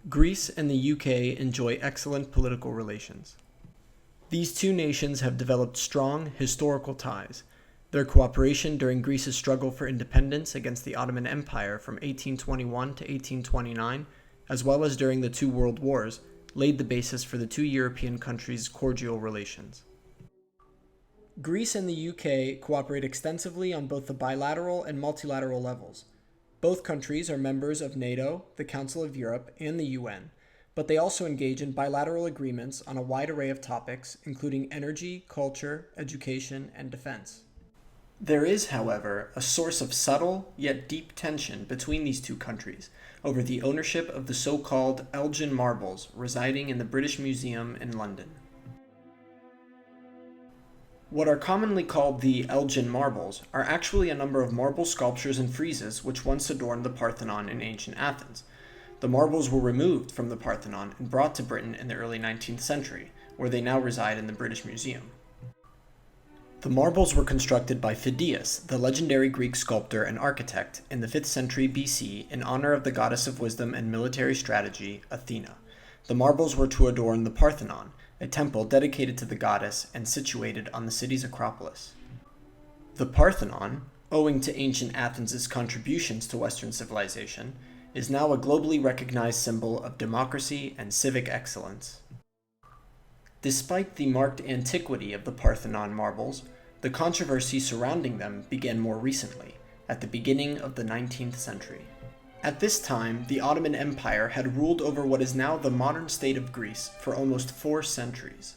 Greece and the UK enjoy excellent political relations. These two nations have developed strong historical ties. Their cooperation during Greece's struggle for independence against the Ottoman Empire from 1821 to 1829, as well as during the two world wars, laid the basis for the two European countries' cordial relations. Greece and the UK cooperate extensively on both the bilateral and multilateral levels. Both countries are members of NATO, the Council of Europe, and the UN, but they also engage in bilateral agreements on a wide array of topics, including energy, culture, education, and defense. There is, however, a source of subtle yet deep tension between these two countries over the ownership of the so-called Elgin marbles residing in the British Museum in London. What are commonly called the Elgin marbles are actually a number of marble sculptures and friezes which once adorned the Parthenon in ancient Athens. The marbles were removed from the Parthenon and brought to Britain in the early 19th century, where they now reside in the British Museum. The marbles were constructed by Phidias, the legendary Greek sculptor and architect, in the 5th century BC in honor of the goddess of wisdom and military strategy, Athena. The marbles were to adorn the Parthenon, a temple dedicated to the goddess and situated on the city's Acropolis. The Parthenon, owing to ancient Athens' contributions to Western civilization, is now a globally recognized symbol of democracy and civic excellence. Despite the marked antiquity of the Parthenon marbles, the controversy surrounding them began more recently, at the beginning of the 19th century. At this time, the Ottoman Empire had ruled over what is now the modern state of Greece for almost 4 centuries.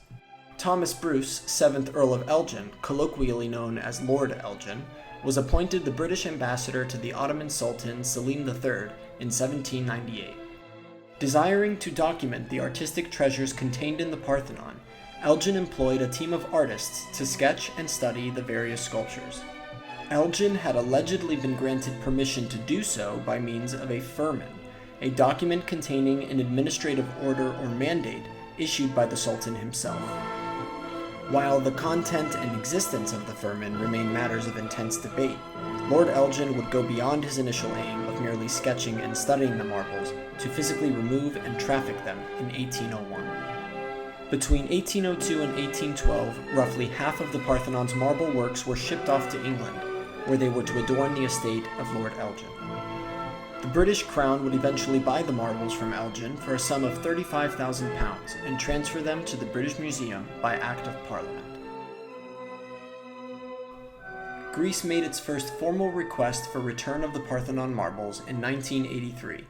Thomas Bruce, 7th Earl of Elgin, colloquially known as Lord Elgin, was appointed the British ambassador to the Ottoman Sultan Selim III in 1798. Desiring to document the artistic treasures contained in the Parthenon, Elgin employed a team of artists to sketch and study the various sculptures. Elgin had allegedly been granted permission to do so by means of a firman, a document containing an administrative order or mandate issued by the Sultan himself. While the content and existence of the firman remain matters of intense debate, Lord Elgin would go beyond his initial aim of merely sketching and studying the marbles to physically remove and traffic them in 1801. Between 1802 and 1812, roughly half of the Parthenon's marble works were shipped off to England, where they were to adorn the estate of Lord Elgin. The British Crown would eventually buy the marbles from Elgin for a sum of £35,000 and transfer them to the British Museum by Act of Parliament. Greece made its first formal request for return of the Parthenon marbles in 1983.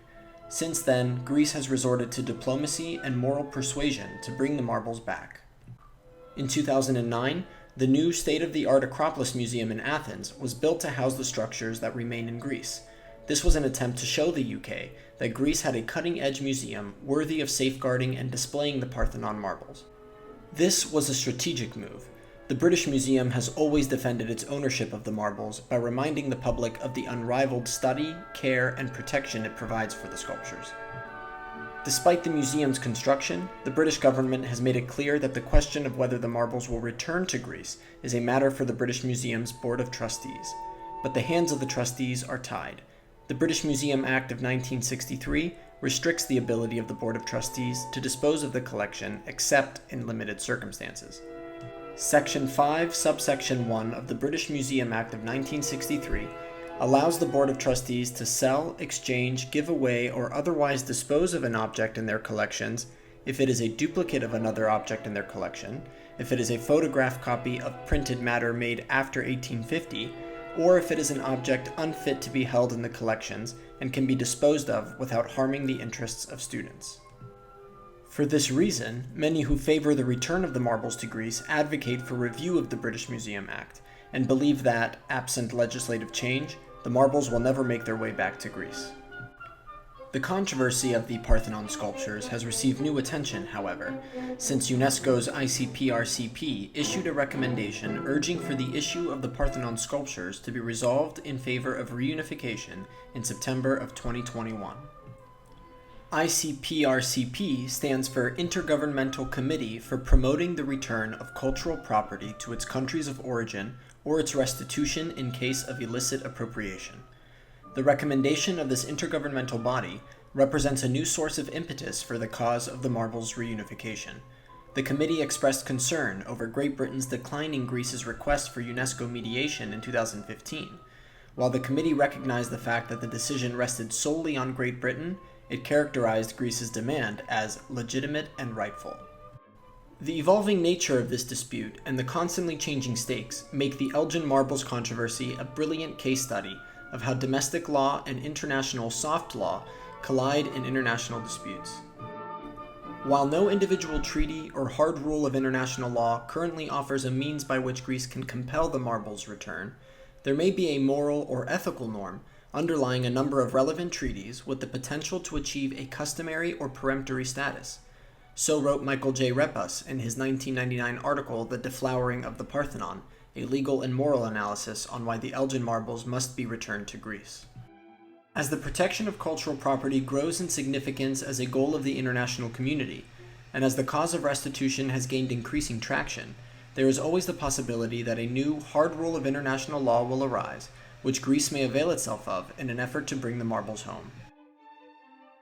Since then, Greece has resorted to diplomacy and moral persuasion to bring the marbles back. In 2009, the new state-of-the-art Acropolis Museum in Athens was built to house the structures that remain in Greece. This was an attempt to show the UK that Greece had a cutting-edge museum worthy of safeguarding and displaying the Parthenon marbles. This was a strategic move. The British Museum has always defended its ownership of the marbles by reminding the public of the unrivaled study, care, and protection it provides for the sculptures. Despite the museum's construction, the British government has made it clear that the question of whether the marbles will return to Greece is a matter for the British Museum's Board of Trustees. But the hands of the trustees are tied. The British Museum Act of 1963 restricts the ability of the Board of Trustees to dispose of the collection except in limited circumstances. Section 5, subsection 1 of the British Museum Act of 1963 allows the Board of Trustees to sell, exchange, give away, or otherwise dispose of an object in their collections if it is a duplicate of another object in their collection, if it is a photograph copy of printed matter made after 1850, or if it is an object unfit to be held in the collections and can be disposed of without harming the interests of students. For this reason, many who favor the return of the marbles to Greece advocate for review of the British Museum Act, and believe that, absent legislative change, the marbles will never make their way back to Greece. The controversy of the Parthenon sculptures has received new attention, however, since UNESCO's ICPRCP issued a recommendation urging for the issue of the Parthenon sculptures to be resolved in favor of reunification in September of 2021. ICPRCP stands for Intergovernmental Committee for Promoting the Return of Cultural Property to its countries of origin or its restitution in case of illicit appropriation. The recommendation of this intergovernmental body represents a new source of impetus for the cause of the marbles' reunification. The committee expressed concern over Great Britain's declining Greece's request for UNESCO mediation in 2015. While the committee recognized the fact that the decision rested solely on Great Britain, it characterized Greece's demand as legitimate and rightful. The evolving nature of this dispute and the constantly changing stakes make the Elgin marbles controversy a brilliant case study of how domestic law and international soft law collide in international disputes. While no individual treaty or hard rule of international law currently offers a means by which Greece can compel the marbles' return, there may be a moral or ethical norm underlying a number of relevant treaties with the potential to achieve a customary or peremptory status. So wrote Michael J. Repas in his 1999 article, The Deflowering of the Parthenon, a legal and moral analysis on why the Elgin marbles must be returned to Greece. As the protection of cultural property grows in significance as a goal of the international community, and as the cause of restitution has gained increasing traction, there is always the possibility that a new hard rule of international law will arise, which Greece may avail itself of in an effort to bring the marbles home.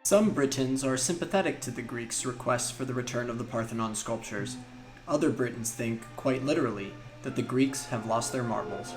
Some Britons are sympathetic to the Greeks' requests for the return of the Parthenon sculptures. Other Britons think, quite literally, that the Greeks have lost their marbles.